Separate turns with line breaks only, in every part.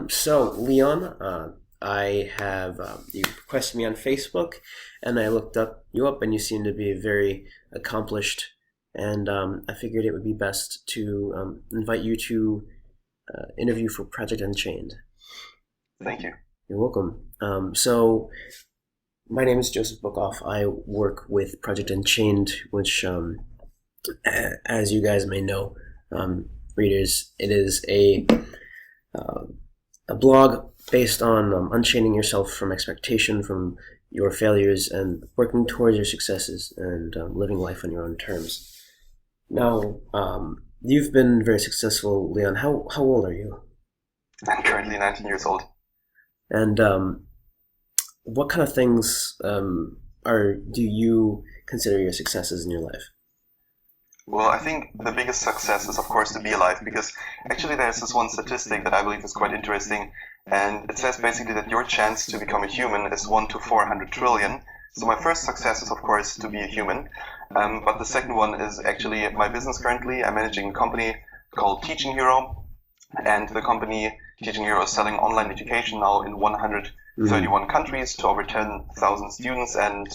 So Leon, I have you requested me on Facebook, and I looked you up, and you seem to be very accomplished, and I figured it would be best to invite you to interview for Project Unchained.
Thank you.
You're welcome. So my name is Joseph Buchoff. I work with Project Unchained, which, as you guys may know, readers, it is uh, a blog based on unchaining yourself from expectation, from your failures, and working towards your successes and living life on your own terms. Now, you've been very successful, Leon. How old are you?
I'm currently 19 years old.
And what kind of things do you consider your successes in your life?
Well, I think the biggest success is, of course, to be alive, because actually there's this one statistic that I believe is quite interesting, and it says basically that your chance to become a human is 1 to 400 trillion. So my first success is, of course, to be a human, but the second one is actually my business currently. I'm managing a company called Teaching Hero, and the company Teaching Hero is selling online education now in 131 countries to over 10,000 students, and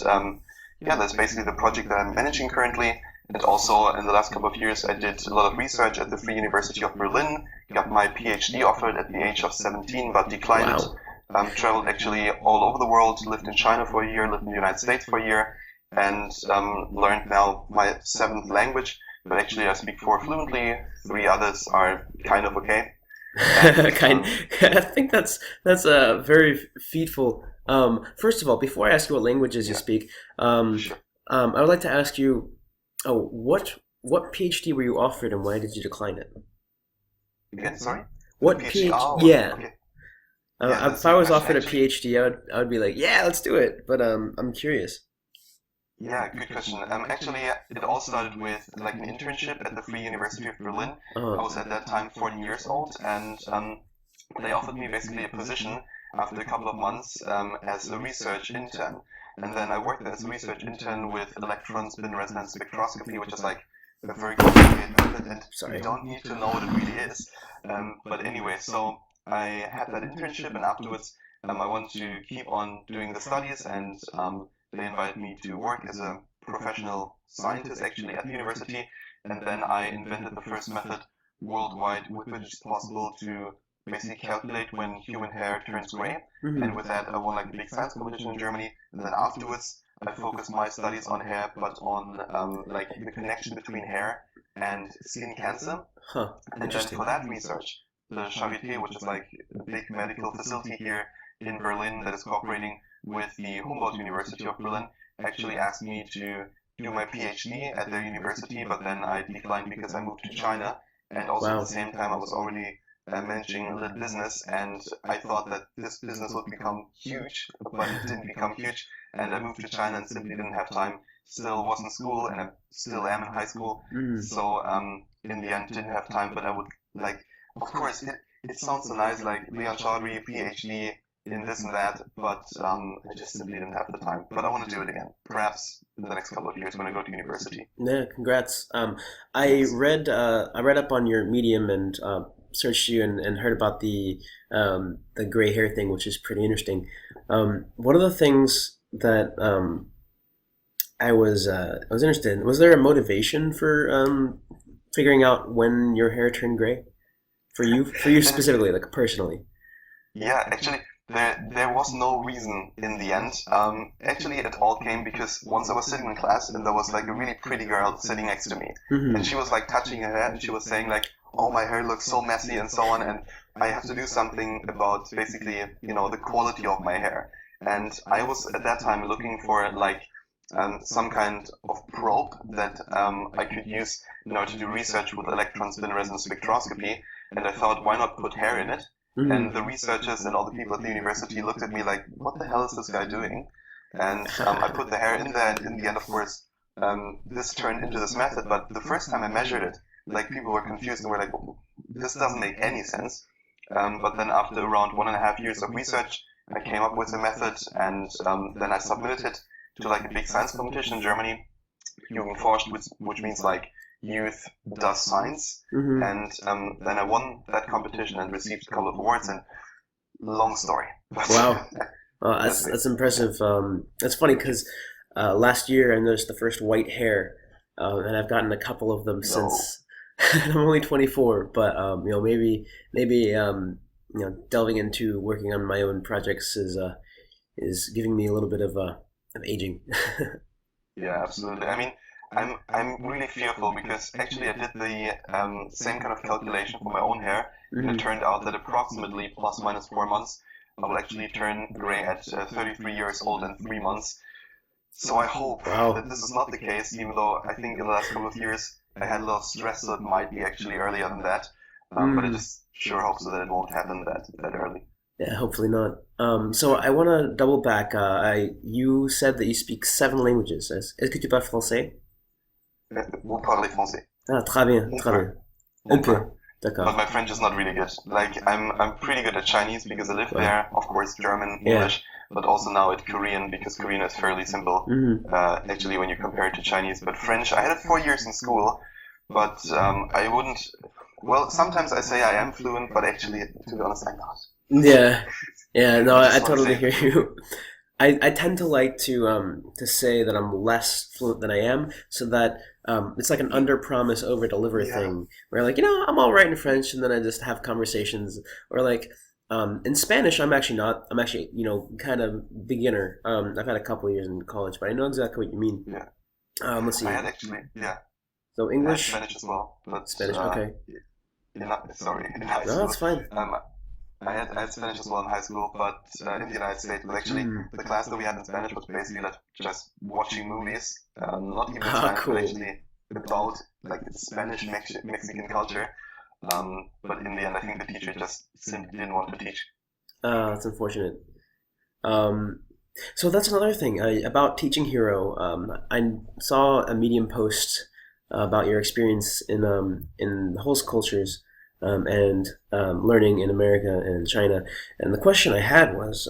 yeah, that's basically the project that I'm managing currently. And also, in the last couple of years, I did a lot of research at the Free University of Berlin, got my PhD offered at the age of 17, but declined it. Traveled actually all over the world, lived in China for a year, lived in the United States for a year, and learned now my seventh language. But actually, I speak four fluently, three others are kind of okay. And,
I think that's very featful. First of all, before I ask you what languages you
yeah,
speak,
sure.
I would like to ask you, what PhD were you offered, and why did you decline it?
Again, sorry? The
What
PhD?
PhD?
Oh,
Yeah,
okay. Yeah,
if
that's a
I
good
was
question.
offered a
Actually,
PhD, I would be like, yeah, let's do it. But I'm curious.
yeah, good question. Actually, it all started with like an internship at the Free University of Berlin. I
Uh,
was at that time 14 years old, and they offered me basically a position after a couple of months as a research intern. And then I worked as a research intern with electron spin resonance spectroscopy, which is like a very complicated method, and you
sorry.
don't need to know what it really is. But anyway, so I had that internship, and afterwards I wanted to keep on doing the studies, and they invited me to work as a professional scientist actually at the university. And then I invented the first method worldwide with which it's possible to basically calculate when human hair turns gray. And with that, I won like a big science competition in Germany. And then afterwards, I focused my studies on hair, but on like the connection between hair and skin cancer.
Huh.
And then
Interesting.
for that research, the Charité, which is like a big medical facility here in Berlin that is cooperating with the Humboldt University of Berlin, actually asked me to do my PhD at their university, but then I declined because I moved to China. And also at the
Wow.
same time, I was already managing a little business, and I thought that this business would become huge, but it didn't become huge. And I moved to China and simply didn't have time. Still was in school, and I still am in high school. So in the end, didn't have time. But I would like, of course, it sounds so nice, like Leon Chaudhary, PhD in this and that, but I just simply didn't have the time. But I want to do it again, perhaps in the next couple of years when I go to university.
Yeah, congrats.
Thanks.
I read up on your Medium and searched you and heard about the gray hair thing, which is pretty interesting. One of the things that I was interested in, was there a motivation for figuring out when your hair turned gray for you
That is
specifically, like personally?
Yeah, actually, there was no reason in the end. Actually, it all came because once I was sitting in class and there was like a really pretty girl sitting next to me, and
Hmm.
she was like touching her hair and she was saying like, "Oh, my hair looks so messy" and so on, and I have to do something about basically, the quality of my hair. And I was at that time looking for like some kind of probe that I could use in order to do research with electron spin resonance spectroscopy. And I thought, why not put hair in it?
Hmm.
And the researchers and all the people at the university looked at me like, what the hell is this guy doing? And I put the hair in there, and in the end, of course, this turned into this method. But the first time I measured it, like people were confused and were like, this doesn't make any sense. But then after around 1.5 years of research, I came up with a method, and then I submitted it to like a big science competition in Germany, Jugendforscht, which means like youth does science.
Mm-hmm.
And then I won that competition and received a couple of awards. And long story.
Wow. That's impressive. That's funny because last year I noticed the first white hair, and I've gotten a couple of them
No.
since. I'm only 24, but maybe delving into working on my own projects is giving me a little bit of aging.
Yeah, absolutely. I mean, I'm really fearful because actually I did the same kind of calculation for my own hair, and it
Hmm.
turned out that approximately plus minus 4 months, I will actually turn gray at 33 years old in 3 months. So I hope
Wow.
that this is not the case, even though I think in the last couple of years I had a lot of stress, so it might be actually earlier than that. But I
Mm.
just sure hope so that it won't happen that early.
Yeah, hopefully not. So I want to double back. You said that you speak 7 languages. Est-ce que tu parles français?
Vous parlez français?
Ah, très bien,
Un
très
peu.
bien. Un
Un peu.
peu.
But
D'accord.
my French is not really good. Like I'm pretty good at Chinese because I live
Ouais.
there. Of course, German,
Yeah.
English, but also now at Korean because Korean is fairly simple.
Hmm.
Actually, when you compare it to Chinese. But French, I had it 4 years in school, but I wouldn't. Well, sometimes I say I am fluent, but actually, to be honest, I'm not.
Yeah. Yeah. No,
I
I
just want to
totally
say
hear
the truth.
you. I tend to like to say that I'm less fluent than I am, so that it's like an under promise over deliver
Yeah.
thing. Where like I'm all right in French, and then I just have conversations. Or like in Spanish, I'm actually not. I'm actually kind of beginner. I've had a couple of years in college, but I know exactly what you mean.
Yeah.
Let's
I
see.
had actually, yeah,
So
I had
English,
Spanish as well, but
Spanish. Okay,
sorry, in high
no, that's
school.
fine.
Um, I had Spanish as well in high school, but in the United States was actually
Mm.
the class that we had in Spanish was basically like just watching movies, not even in
Ah,
Spanish, but
cool.
actually about like the Spanish Mexican culture. But in the end, I think the teacher just simply didn't want to teach.
That's unfortunate. Um, so that's another thing about Teaching Hero. I saw a Medium post about your experience in host cultures and learning in America and China. And the question I had was,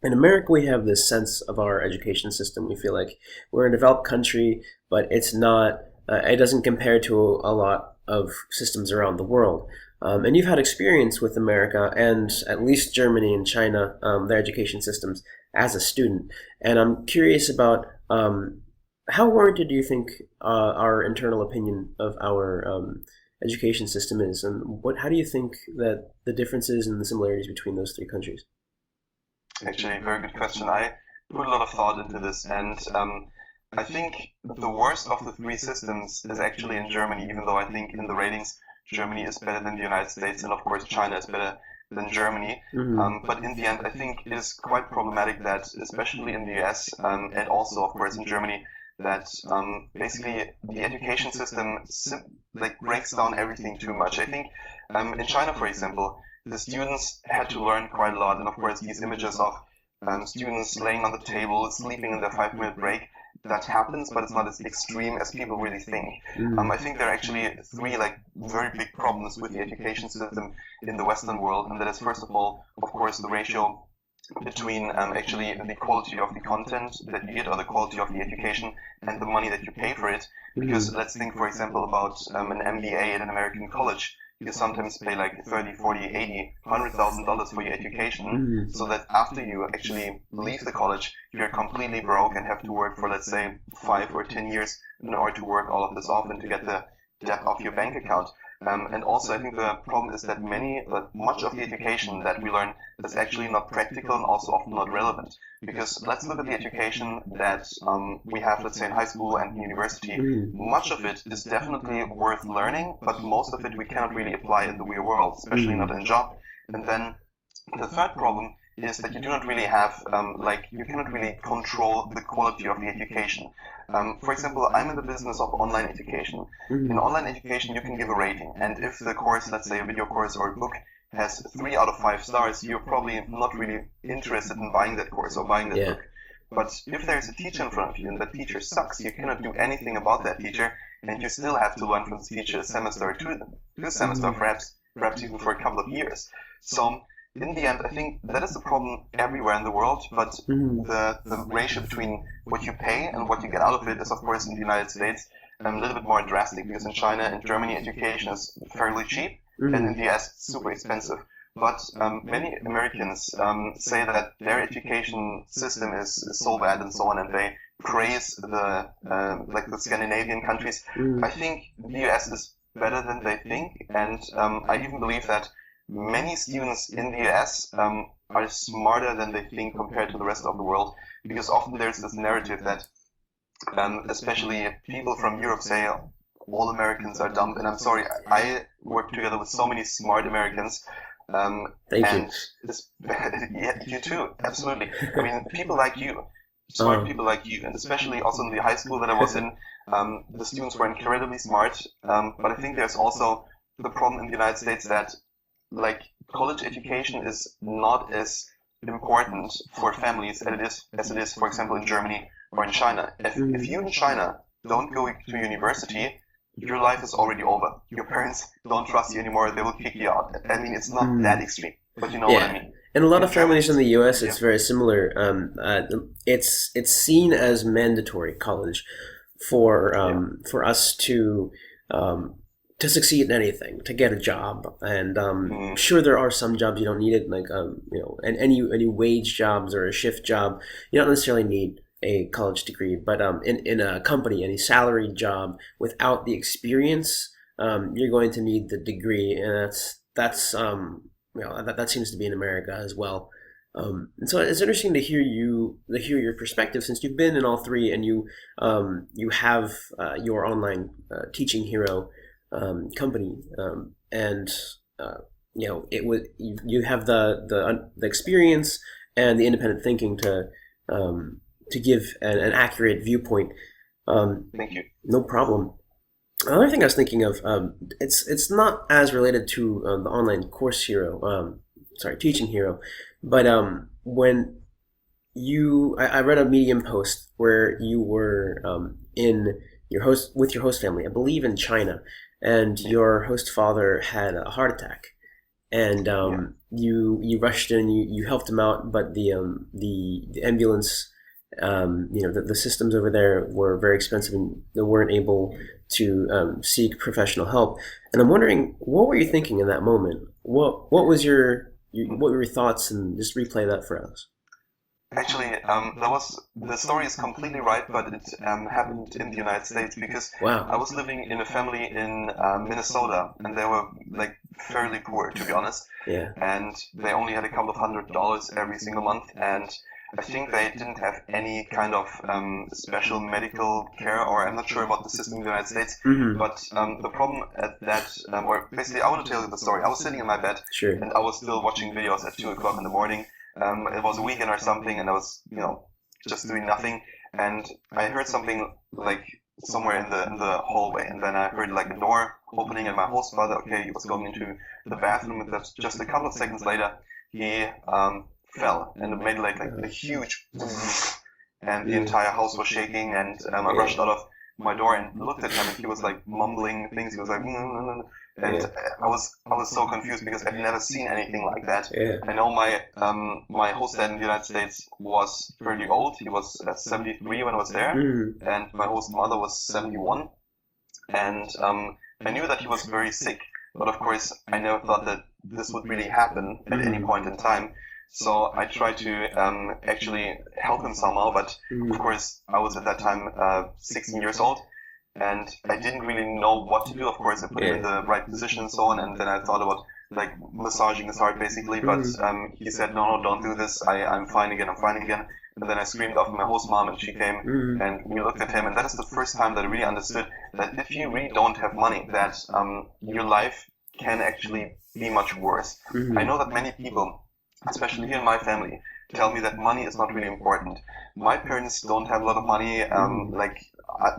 in America, we have this sense of our education system. We feel like we're a developed country, but it's not. It doesn't compare to a lot of systems around the world. And you've had experience with America and at least Germany and China, their education systems as a student. And I'm curious about how warranted do you think our internal opinion of our education system is, and how do you think that the differences and the similarities between those three countries?
Actually, very good question. I put a lot of thought into this, and I think the worst of the three systems is actually in Germany, even though I think in the ratings, Germany is better than the United States, and of course, China is better than Germany.
Hmm.
But in the end, I think it is quite problematic that, especially in the US, and also, of course, in Germany, that basically the education system like breaks down everything too much. I think in China, for example, the students had to learn quite a lot, and of course, these images of students laying on the table, sleeping in their 5 minute break, that happens, but it's not as extreme as people really think.
Hmm.
I think there are actually three like very big problems with the education system in the Western world, and that is first of all, of course, the ratio between actually the quality of the content that you get or the quality of the education and the money that you pay for it. Because
Hmm.
let's think, for example, about an MBA at an American college. You sometimes pay like 30, 40, 80, $100,000 for your education,
Hmm.
so that after you actually leave the college, you're completely broke and have to work for, let's say, 5 or 10 years in order to work all of this off and to get the debt off your bank account. And also, I think the problem is that much of the education that we learn is actually not practical and also often not relevant. Because let's look at the education that we have, let's say, in high school and university.
Hmm.
Much of it is definitely worth learning, but most of it we cannot really apply in the real world, especially
Hmm.
not in a job. And then the third problem is that you do not really have, you cannot really control the quality of the education. For example, I'm in the business of online education. In
Hmm.
online education, you can give a rating, and if the course, let's say a video course or a book, has 3 out of 5 stars, you're probably not really interested in buying that course or buying that
Yeah.
book. But if there's a teacher in front of you and that teacher sucks, you cannot do anything about that teacher, and you still have to learn from this teacher a semester or two semester,
Hmm.
perhaps even for a couple of years. So in the end, I think that is the problem everywhere in the world, but
Hmm.
the ratio between what you pay and what you get out of it is, of course, in the United States, a little bit more drastic, because in China and Germany, education is fairly cheap, and in the US, it's super expensive. But many Americans say that their education system is so bad and so on, and they praise the Scandinavian countries. I think the US is better than they think, and I even believe that many students in the US are smarter than they think compared to the rest of the world, because often there's this narrative that especially people from Europe say all Americans are dumb, and I'm sorry, I work together with so many smart Americans.
Thank you.
Yeah, you too, absolutely. I mean, people like you, smart people like you, and especially also in the high school that I was in, the students were incredibly smart. But I think there's also the problem in the United States that, like, college education is not as important for families as it is, for example, in Germany or in China. If you in China don't go to university, your life is already over. Your parents don't trust you anymore. They will kick you out. I mean, it's not that extreme, but you know what I mean.
And a lot of families in the U.S., it's very similar. It's seen as mandatory college for us to succeed in anything, to get a job. And sure, there are some jobs you don't need it, like and any wage jobs or a shift job, you don't necessarily need a college degree, but in a company, any salaried job, without the experience, you're going to need the degree, and that seems to be in America as well. And so it's interesting to hear your perspective, since you've been in all three, and you have your online teaching hero company, and you have the experience and the independent thinking to give an accurate viewpoint.
Thank you.
No problem. Another thing I was thinking of, it's not as related to the online course hero, teaching hero, but when I read a Medium post where you were with your host family, I believe in China, and your host father had a heart attack, and you rushed in, you helped him out, but the ambulance. The systems over there were very expensive, and they weren't able to seek professional help. And I'm wondering, what were you thinking in that moment? What were your thoughts? And just replay that for us.
Actually, the story is completely right, but it happened in the United States, because I was living in a family in Minnesota, and they were like fairly poor, to be honest.
Yeah.
And they only had a couple of $100 every single month, and I think they didn't have any kind of special medical care, or I'm not sure about the system in the United States. But the problem at that, or basically, I want to tell you the story. I was sitting in my bed, and I was still watching videos at 2 o'clock in the morning. It was a weekend or something, and I was, just doing nothing. And I heard something like somewhere in the hallway, and then I heard like a door opening, and my host father, he was going into the bathroom, and just a couple of seconds later, he fell, and it made like a huge and the entire house was shaking, and I rushed out of my door and looked at him, and he was like mumbling things. He was like and I was so confused, because I've never seen anything like that. I know my host dad in the United States was fairly old. He was 73 when I was there, and my host mother was 71, and I knew that he was very sick, but of course I never thought that this would really happen at any point in time. So I tried to actually help him somehow, but of course I was at that time 16 years old, and I didn't really know what to do. Of course, I put him in the right position and so on, and then I thought about like massaging his heart basically, but he said, no, don't do this, I'm fine again. And then I screamed after my host mom, and she came, and we looked at him, and that is the first time that I really understood that if you really don't have money, that your life can actually be much worse. I know that many people, especially here in my family, tell me that money is not really important. My parents don't have a lot of money.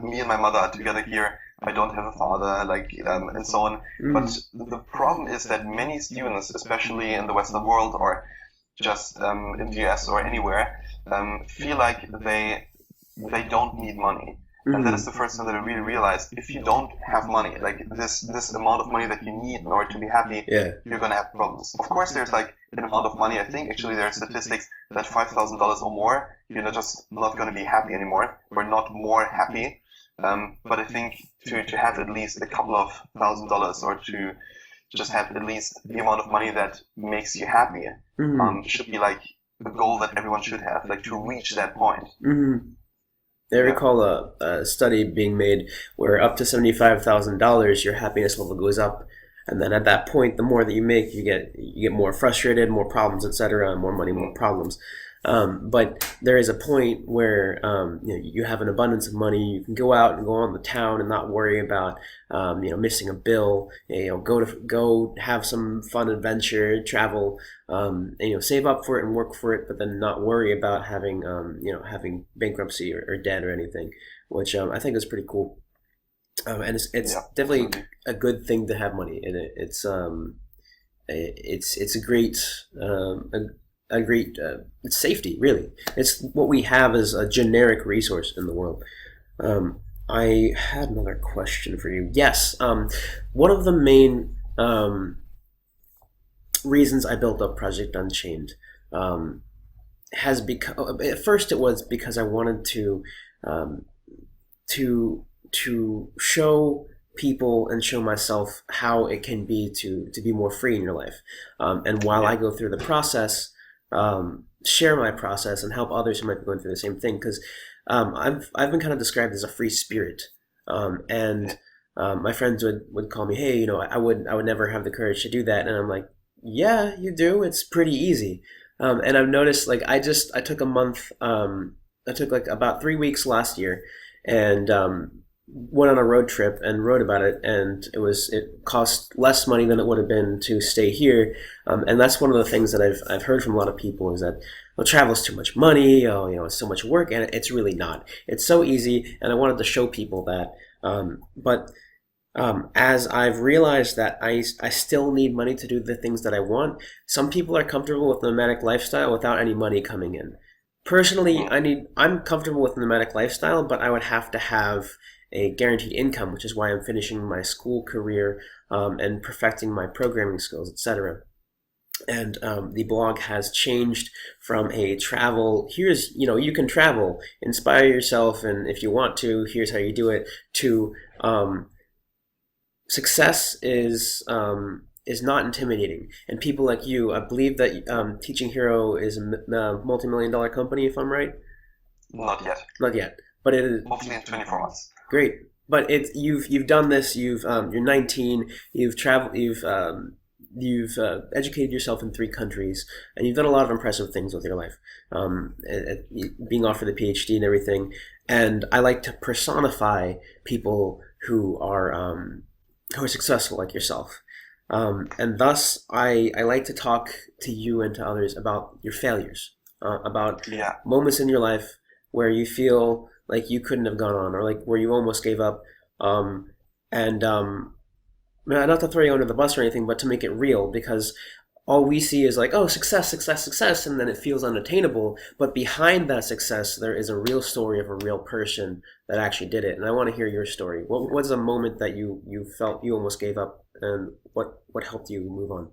Me and my mother are together here. I don't have a father, and so on. But the problem is that many students, especially in the Western world or just in the US or anywhere, feel like they don't need money. And that is the first time that I really realized, if you don't have money, like this amount of money that you need in order to be happy, you're going to have problems. Of course, there's like an amount of money. I think actually there are statistics that $5,000 or more, you're just not going to be happy anymore, or not more happy. But I think to have at least a couple of $1,000 or to just have at least the amount of money that makes you happy should be like a goal that everyone should have, like to reach that point.
I recall a study being made where up to $75,000, your happiness level goes up, and then at that point, the more that you make, you get more frustrated, more problems, etc. More money, more problems. But there is a point where you have an abundance of money. You can go out and go on the town and not worry about missing a bill. Go have some fun adventure, travel, and save up for it and work for it, but then not worry about having having bankruptcy or debt or anything, which I think is pretty cool. And it's definitely a good thing to have money in it. It's a great it's safety, really. It's what we have as a generic resource in the world. I had another question for you. Yes, one of the main reasons I built up Project Unchained has become. At first, it was because I wanted to show people and show myself how it can be to be more free in your life. And while I go through the process, share my process and help others who might be going through the same thing, because I've been kind of described as a free spirit, and my friends would call me, hey, I would never have the courage to do that, and I'm like, yeah, you do. It's pretty easy. And I've noticed, like, I took a month. I took like about 3 weeks last year, and went on a road trip and wrote about it, and it cost less money than it would have been to stay here, and that's one of the things that I've heard from a lot of people is that, well, travel's too much money, it's so much work, and it's really not. It's so easy, and I wanted to show people that, but as I've realized that I still need money to do the things that I want. Some people are comfortable with the nomadic lifestyle without any money coming in. Personally, I'm comfortable with the nomadic lifestyle, but I would have to have a guaranteed income, which is why I'm finishing my school career and perfecting my programming skills, etc. And the blog has changed from a travel, you can travel, inspire yourself, and if you want to, here's how you do it, to success is not intimidating. And people like you, I believe that Teaching Hero is a multi-million-dollar company, if I'm right?
Not yet.
Not yet. But it is
hopefully in 24 months.
Great, but you've done this. You're 19. You've traveled. You've educated yourself in 3 countries, and you've done a lot of impressive things with your life. Being offered a PhD and everything. And I like to personify people who are successful like yourself. And thus, I like to talk to you and to others about your failures, about moments in your life where you feel like you couldn't have gone on, or like where you almost gave up, and not to throw you under the bus or anything, but to make it real, because all we see is like, oh, success, success, success, and then it feels unattainable. But behind that success, there is a real story of a real person that actually did it. And I want to hear your story. What's a moment that you felt you almost gave up, and what helped you move on?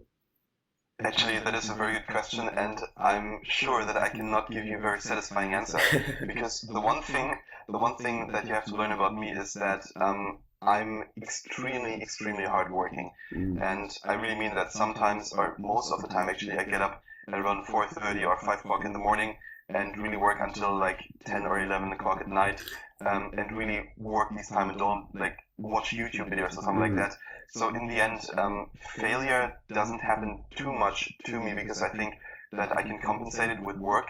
Actually, that is a very good question, and I'm sure that I cannot give you a very satisfying answer, because the one thing that you have to learn about me is that I'm extremely, extremely hardworking, and I really mean that. Sometimes, or most of the time actually, I get up at around 4:30 or 5 o'clock in the morning and really work until like 10 or 11 o'clock at night, and really work this time and don't like watch YouTube videos or something like that. So in the end, failure doesn't happen too much to me, because I think that I can compensate it with work.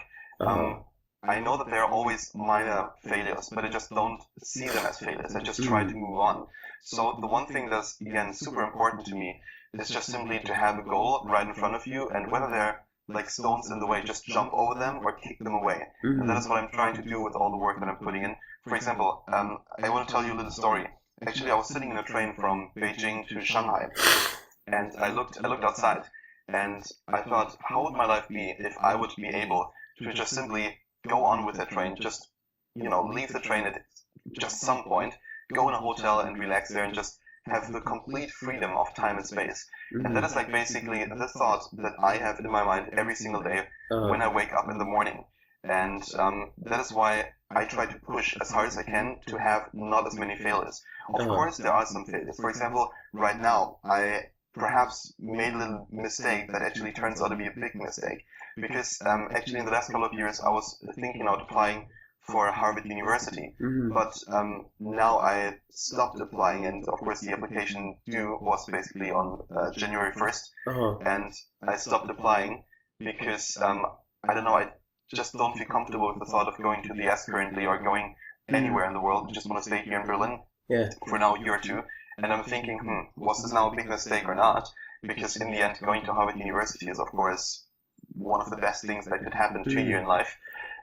I know that there are always minor failures, but I just don't see them as failures. I just try to move on. So the one thing that's, again, super important to me is just simply to have a goal right in front of you, and whether they're like stones in the way, just jump over them or kick them away. And that is what I'm trying to do with all the work that I'm putting in. For example, I want to tell you a little story. Actually, I was sitting in a train from Beijing to Shanghai, and I looked outside, and I thought, how would my life be if I would be able to just simply go on with the train, just, leave the train at just some point, go in a hotel and relax there and just have the complete freedom of time and space. And that is like basically the thought that I have in my mind every single day when I wake up in the morning. And that is why I try to push as hard as I can to have not as many failures. Of course, there are some failures. For example, right now, I perhaps made a little mistake that actually turns out to be a big mistake. Because actually, in the last couple of years, I was thinking about applying for Harvard University. But now I stopped applying, and of course, the application due was basically on January 1st. And I stopped applying because I don't know, I just don't feel comfortable with the thought of going to the US currently or going anywhere in the world. I just want to stay here in Berlin for now a year or two. And I'm thinking, was this now a big mistake or not? Because in the end, going to Harvard University is, of course, one of the best things that could happen to you in life.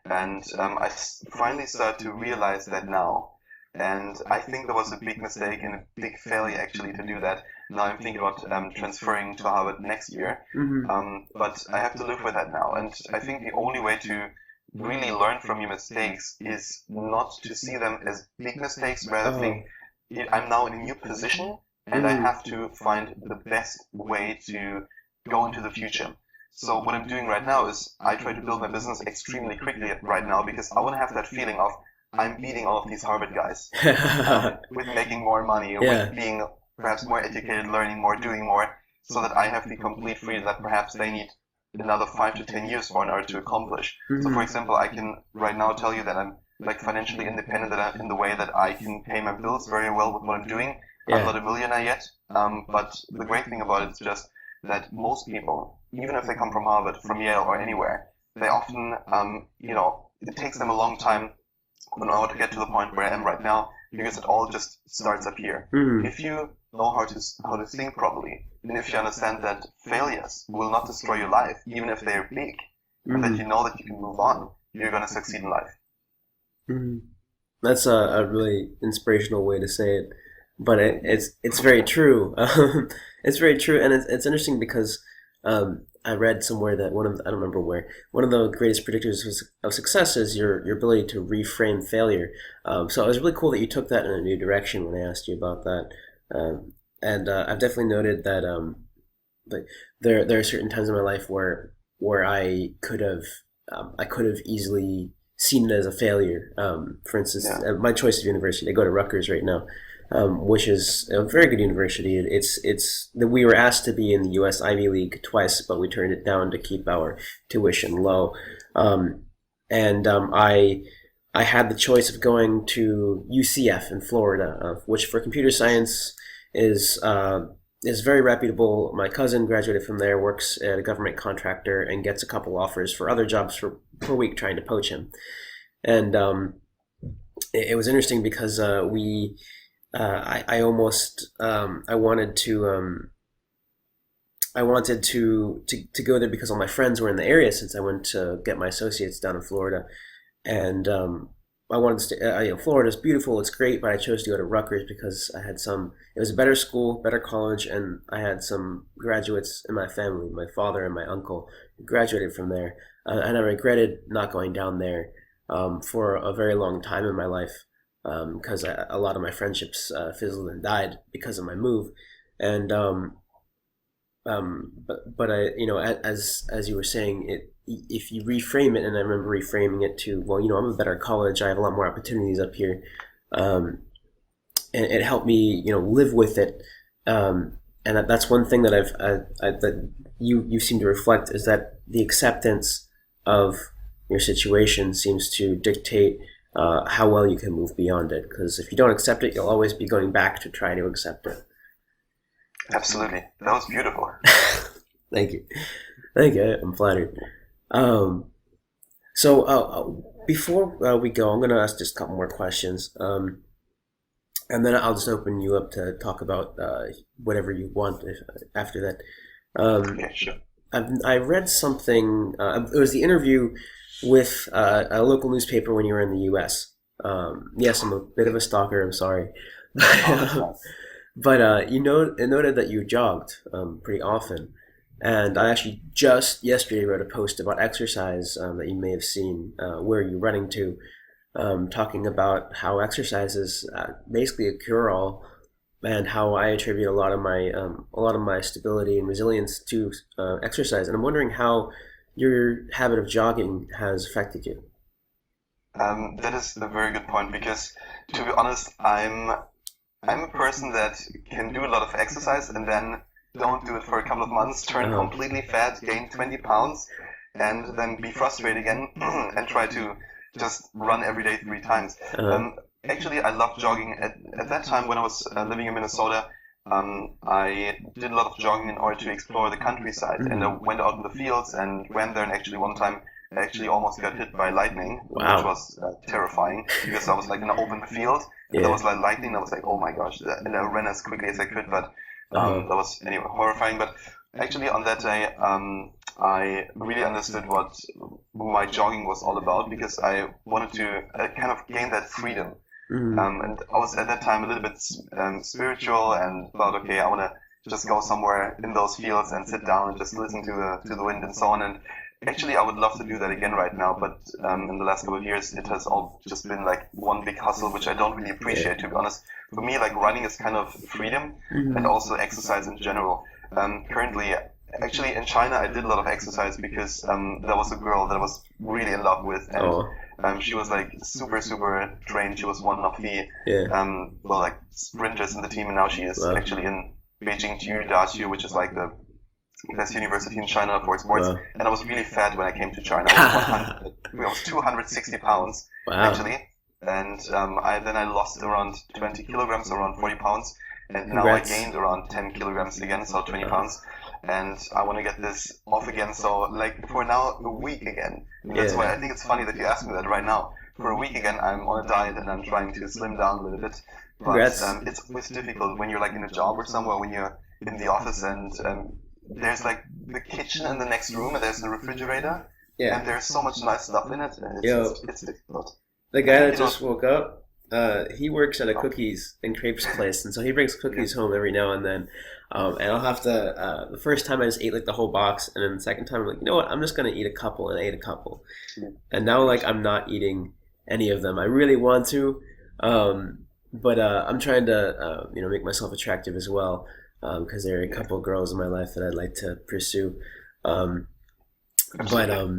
And I finally start to realize that now. And I think there was a big mistake and a big failure actually to do that. Now I'm thinking about transferring to Harvard next year. But I have to live with that now. And I think the only way to really learn from your mistakes is not to see them as big mistakes, rather think I'm now in a new position and I have to find the best way to go into the future. So what I'm doing right now is I try to build my business extremely quickly right now because I want to have that feeling of I'm beating all of these Harvard guys with making more money, with being perhaps more educated, learning more, doing more, so that I have the complete freedom that perhaps they need another 5 to 10 years for in order to accomplish. So for example, I can right now tell you that I'm like financially independent in the way that I can pay my bills very well with what I'm doing. I'm not a millionaire yet, but the great thing about it is just that most people, even if they come from Harvard, from Yale, or anywhere, they often, it takes them a long time in order to get to the point where I am right now, because it all just starts up here. If you know how to think properly, and if you understand that failures will not destroy your life, even if they're big, and that you know that you can move on, you're going to succeed in life.
That's a really inspirational way to say it, but it's very true. It's very true, and it's interesting because I read somewhere that I don't remember where, one of the greatest predictors of success is your ability to reframe failure. So it was really cool that you took that in a new direction when I asked you about that. And I've definitely noted that like there are certain times in my life where I could have easily seen it as a failure. For instance, my choice of university, I go to Rutgers right now, which is a very good university. It's that we were asked to be in the U.S. Ivy League twice, but we turned it down to keep our tuition low. I had the choice of going to UCF in Florida, which for computer science is very reputable. My cousin graduated from there, works at a government contractor, and gets a couple offers for other jobs per week trying to poach him. And it was interesting because I wanted to go there because all my friends were in the area since I went to get my associates down in Florida, and I wanted to stay. Florida's beautiful, it's great, but I chose to go to Rutgers because it was a better school, better college, and I had some graduates in my family. My father and my uncle graduated from there, and I regretted not going down there for a very long time in my life. Because a lot of my friendships fizzled and died because of my move, and but as you were saying, if you reframe it, and I remember reframing it to, well, I'm a better college, I have a lot more opportunities up here, and it helped me live with it, and that's one thing that that you seem to reflect, is that the acceptance of your situation seems to dictate how well you can move beyond it. Because if you don't accept it, you'll always be going back to try to accept it.
Absolutely. That was beautiful.
Thank you. I'm flattered. So before we go, I'm going to ask just a couple more questions. And then I'll just open you up to talk about whatever you want after that.
Yeah, sure.
I read something, it was the interview with a local newspaper when you were in the U.S. Yes, I'm a bit of a stalker, I'm sorry. But it noted that you jogged pretty often. And I actually just yesterday wrote a post about exercise that you may have seen. Where are you running to? Talking about how exercise is basically a cure-all, and how I attribute a lot of my stability and resilience to exercise. And I'm wondering how your habit of jogging has affected you.
That is a very good point because, to be honest, I'm a person that can do a lot of exercise and then don't do it for a couple of months, turn
Uh-huh.
completely fat, gain 20 pounds, and then be frustrated again and try to just run every day 3 times.
Uh-huh.
Actually, I loved jogging. At that time when I was living in Minnesota, I did a lot of jogging in order to explore the countryside, and I
Mm.
went out in the fields and went there. And actually, one time, I actually almost got hit by lightning, which
Wow.
was terrifying because I was like in an open field and there
Yeah.
was like lightning. And I was like, oh my gosh! And I ran as quickly as I could, but
Uh-huh.
that was anyway horrifying. But actually, on that day, I really understood what my jogging was all about because I wanted to kind of gain that freedom.
Mm.
And I was at that time a little bit spiritual and thought, okay, I want to just go somewhere in those fields and sit down and just listen to the wind and so on. And actually, I would love to do that again right now, but in the last couple of years, it has all just been like one big hustle, which I don't really
Yeah.
appreciate, to be honest. For me, like running is kind of freedom and
Mm.
also exercise in general. Currently, actually in China, I did a lot of exercise because there was a girl that I was really in love with, and
Oh.
she was like super, super trained. She was one of the
Yeah.
well, like sprinters in the team, and now she is
Wow.
actually in Beijing Jiu, which is like the best university in China for sports.
Wow.
And I was really fat when I came to China. I was 100, I was 260 pounds
Wow.
actually, and I lost around 20 kilograms, around 40 pounds, and now I
Congrats.
gained around 10 kilograms again, so 20
Uh-huh.
pounds. And I want to get this off again. So like for now, a week again. And that's why
Yeah.
I think it's funny that you asked me that right now. For a week again, I'm on a diet and I'm trying to slim down a little bit. But
Congrats.
it's always difficult when you're like in a job or somewhere, when you're in the office and there's like the kitchen in the next room and there's the refrigerator and
Yeah.
there's so much nice stuff in it and
Yo,
it's difficult.
the
I
guy
think
that just woke up, he works at a cookies and crepes place, and so he brings
yeah,
cookies home every now and then. And I'll have to. The first time I just ate like the whole box, and then the second time I'm like, you know what? I'm just gonna eat a couple, and I ate a couple.
yeah,
And now like I'm not eating any of them. I really want to, but I'm trying to make myself attractive as well, because there are a
yeah,
couple of girls in my life that I'd like to pursue. Um, but
absolutely.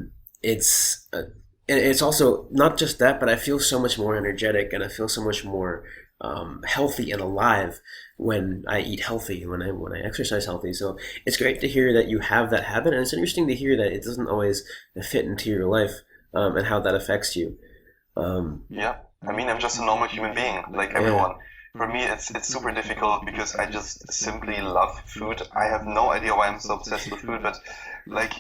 it's also not just that, but I feel so much more energetic and I feel so much more healthy and alive when I eat healthy, when I exercise healthy. So it's great to hear that you have that habit, and it's interesting to hear that it doesn't always fit into your life, and how that affects you. Um,
Yeah, I mean, I'm just a normal human being, like
yeah.
everyone. For me, it's super difficult because I just simply love food. I have no idea why I'm so obsessed with food, but like,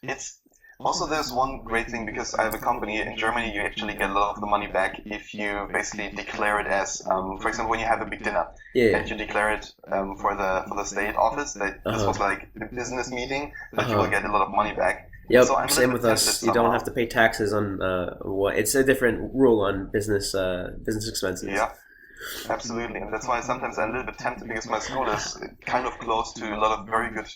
it's also there's one great thing because I have a company in Germany. You actually get a lot of the money back if you basically declare it as, for example, when you have a big dinner
Yeah.
and you declare it for the state office that
Uh
this was
huh.
like a business meeting,
Uh
that you will
huh.
get a lot of money back. So
Yep.
I'm a little
Same with
bit tempted
us. You don't have
somehow.
to pay taxes on what. It's a different rule on business expenses.
Yeah. Absolutely, and that's why sometimes I'm a little bit tempted because my school is kind of close to a lot of very good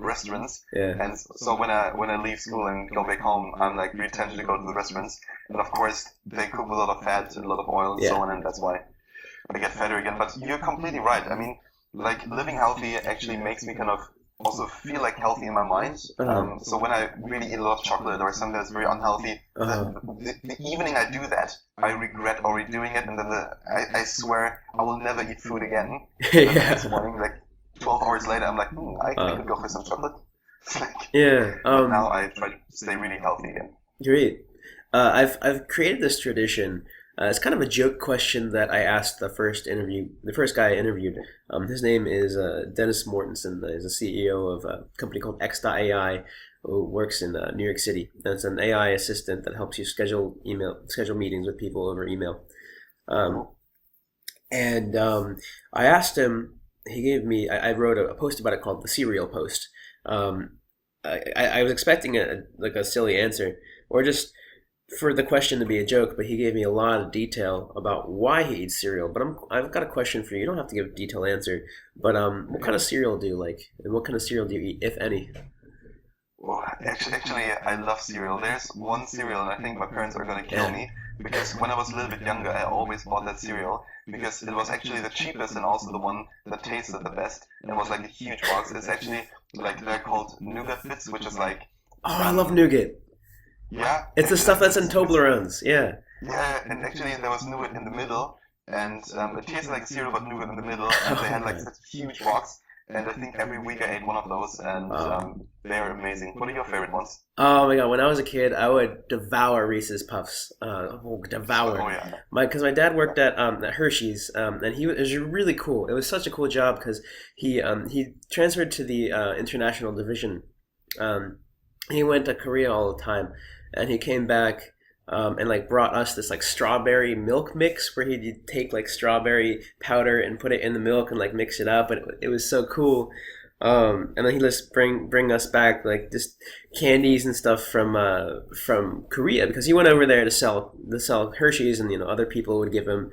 restaurants,
Yeah.
and so when I leave school and go back home, I'm like really tempted to go to the restaurants, and of course they cook with a lot of fat and a lot of oil and so
Yeah.
on, and that's why I get fatter again. But you're completely right. I mean, like living healthy actually makes me kind of also feel like healthy in my mind.
Uh huh.
So when I really eat a lot of chocolate or something that's very unhealthy,
Uh huh.
the evening I do that, I regret already doing it, and then I swear I will never eat food again. And then the next
Yeah.
morning, like 12 hours later, I'm like, I
Uh,
could go for some chocolate. It's like,
yeah.
but now I try to stay really healthy again.
Great. I've created this tradition. It's kind of a joke question that I asked the first guy I interviewed. His name is Dennis Mortensen. He's a CEO of a company called X.AI, who works in New York City. And it's an AI assistant that helps you schedule meetings with people over email. Um,
Cool.
and I asked him. He gave me. I wrote a post about it called the Serial Post. Um, I was expecting like a silly answer, or just for the question to be a joke, but he gave me a lot of detail about why he eats cereal. But I've got a question for you. You don't have to give a detailed answer, but what
Okay.
kind of cereal do you like, and what kind of cereal do you eat, if any?
Well, actually, I love cereal. There's one cereal, and I think my parents are gonna kill
Yeah.
me because when I was a little bit younger, I always bought that cereal because it was actually the cheapest and also the one that tasted the best. And it was like a huge box. It's actually like they're called nougat bits, which is like
Oh, I love
um
nougat.
Yeah,
It's the
actually,
stuff that's in Toblerones. Yeah.
yeah, and actually there was nougat in the middle, and it tasted like cereal but nougat in the middle, and they
Oh
had like
god.
such huge box, and I think every week I ate one of those, and
Oh.
they're amazing. What are your favorite ones?
Oh my god! When I was a kid, I would devour Reese's Puffs. Devour.
Oh yeah,
Because my dad worked at Hershey's, and it was really cool. It was such a cool job because he transferred to the international division. Um, he went to Korea all the time, and he came back and like brought us this like strawberry milk mix where he'd take like strawberry powder and put it in the milk and like mix it up, and it was so cool. And then he just bring us back like just candies and stuff from Korea because he went over there to sell Hershey's, and other people would give him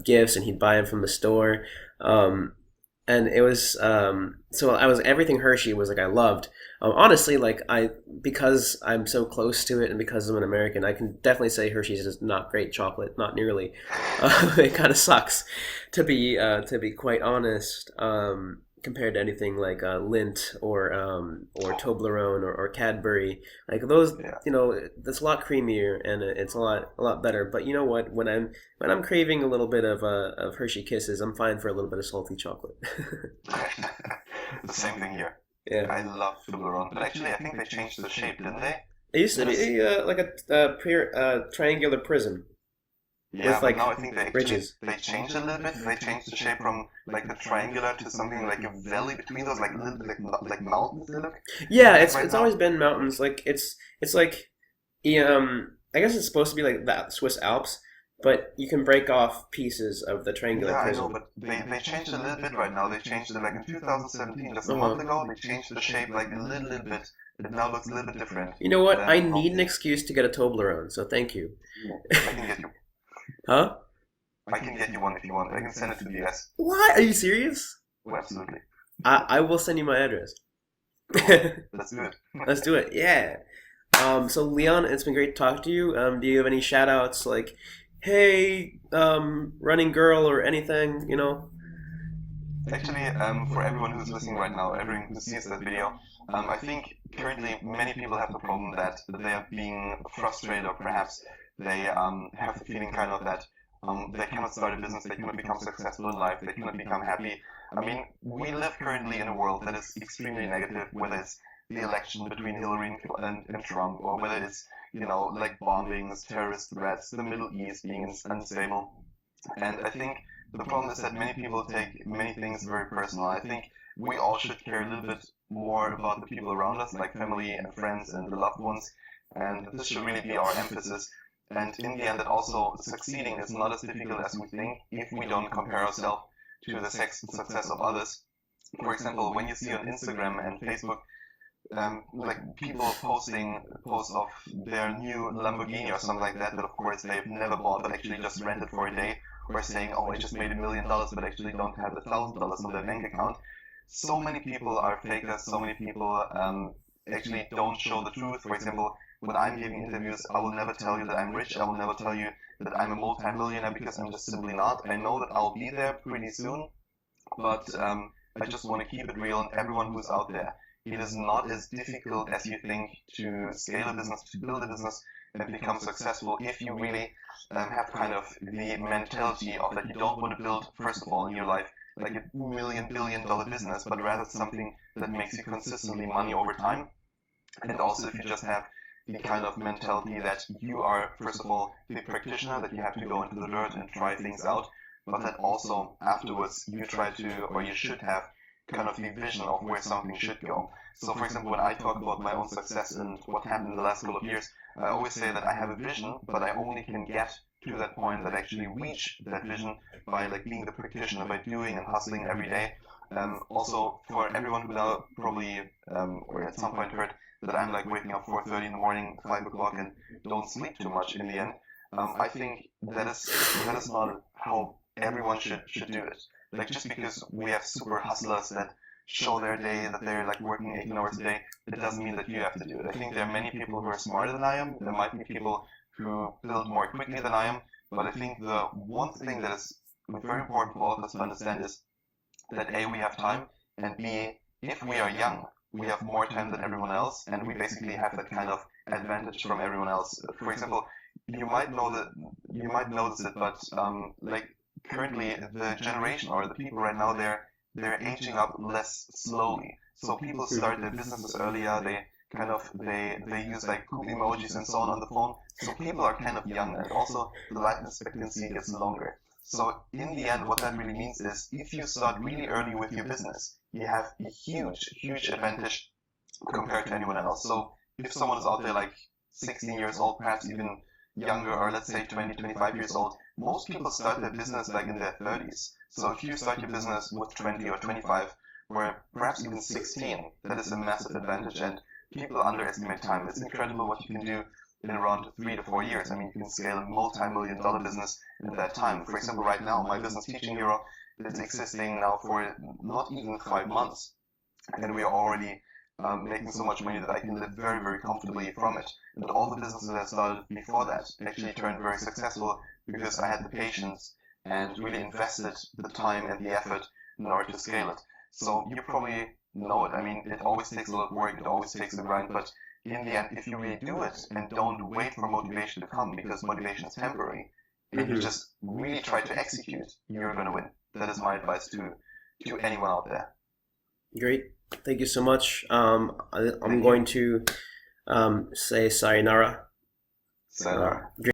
gifts and he'd buy them from the store. And it was so I was everything Hershey was like I loved. Honestly, like I because I'm so close to it and because I'm an American, I can definitely say Hershey's is not great chocolate, not nearly. It kind of sucks to be quite honest. Compared to anything like Lindt or Toblerone or Cadbury, like those,
yeah.
that's a lot creamier and it's a lot better. But you know what? When I'm craving a little bit of Hershey Kisses, I'm fine for a little bit of salty chocolate.
The same thing here.
Yeah,
I love Toblerone, but actually I think they changed the shape, didn't they?
it used to
It is,
be like a triangular prism
yeah,
with
but
like
now I think
ridges.
they changed it a little bit. They changed the shape from like the triangular to something like a valley between those, like a little bit like mountains. They look
Yeah,
like
it's
right
it's
now.
always been mountains. Like it's like I guess it's supposed to be like that Swiss Alps, but you can break off pieces of the triangular
Yeah, I know,
prism.
but they changed it a little bit right now. They changed it like in 2017, just a month
Uh-huh.
ago. They changed the shape like a little bit. It now looks a little bit different
You know what? I
than
need an
normally.
excuse to get a Toblerone, so thank you.
I can get you.
Huh?
I can get you one if you want. I can send it to the US.
What? Are you serious?
Oh, absolutely.
I will send you my address.
Cool. Let's do it.
Let's do it. Yeah. So Leon, it's been great to talk to you. Do you have any shout outs like, hey, running girl or anything,
Actually, for everyone who's listening right now, everyone who sees that video, I think currently many people have the problem that they are being frustrated, or perhaps they have the feeling kind of that they cannot start a business, they cannot become successful in life, they cannot become happy. I mean, we live currently in a world that is extremely negative, whether it's the election between Hillary and Trump, or whether it's, like bombings, terrorist threats, the Middle East being unstable. And I think the problem is that many people take many things very personal. I think we all should care a little bit more about the people around us, like family and friends and the loved ones. And this should really be our emphasis. And in the end, that also succeeding is not as difficult as we think if we don't compare ourselves to the success of others. For example, when you see on Instagram and Facebook, like people posting posts of their new Lamborghini or something like that, that of course they've never bought but actually just rented for a day, or saying, oh, I just made $1 million but actually don't have $1,000 on their bank account. So many people are fakers, so many people actually don't show the truth. For example, when I'm giving interviews, I will never tell you that I'm rich, I will never tell you that I'm a multi-millionaire, because I'm just simply not. I know that I'll be there pretty soon, but I just want to keep it real, and everyone who's out there, it is not as difficult as you think to scale a business, to build a business, and become successful if you really have kind of the mentality of that you don't want to build, first of all, in your life, like a $1 billion business, but rather something that makes you consistently money over time. And also, if you just have the kind of mentality that you are, first of all, the practitioner, that you have to go into the dirt and try things out, but that also afterwards you try to, or you should have, kind of the vision of where something should go. So, for example, when I talk about my own success and what happened in the last couple of years, I always say that I have a vision, but I only can get to that point, that actually reach that vision, by like being the practitioner, by doing and hustling every day. Also, for everyone who now probably or at some point heard that I'm like waking up 4:30 in the morning, 5 o'clock, and don't sleep too much in the end, I think that is not how everyone should do it. Like, just because we have super hustlers that show their day, that they're like working 18 hours a day, it doesn't mean that you have to do it. I think there are many people who are smarter than I am. There might be people who build more quickly than I am. But I think the one thing that is very important for all of us to understand is that A, we have time, and B, if we are young, we have more time than everyone else, and we basically have that kind of advantage from everyone else. For example, you might notice it, but like currently the generation or the people right now, they're aging up less slowly. So people start their businesses earlier. They use like poop emojis and so on the phone. So people are kind of young, and also the life expectancy gets longer. So in the end, what that really means is if you start really early with your business, you have a huge advantage compared to anyone else. So if someone is out there like 16 years old, perhaps even younger, or let's say 20, 25 years old, most people start their business like in their 30s. So if you start your business with 20 or 25, or perhaps even 16, that is a massive advantage, and people underestimate time. It's incredible what you can do in around 3 to 4 years. I mean, you can scale a multi-million-dollar business in that time. For example, right now, my business Teaching Hero is existing now for not even 5 months, and we are already making so much money that I can live very comfortably from it. And all the businesses that I started before that actually turned very successful because I had the patience and really invested the time and the effort in order to scale it. So you probably know it. I mean, it always takes a lot of work, it always takes a grind, but in the end, if you really do it and don't wait for motivation to come, because motivation is temporary, and you just really try to execute, you're going to win. That is my advice to anyone out there.
Great. Thank you so much. I'm going to say sayonara.
Sayonara.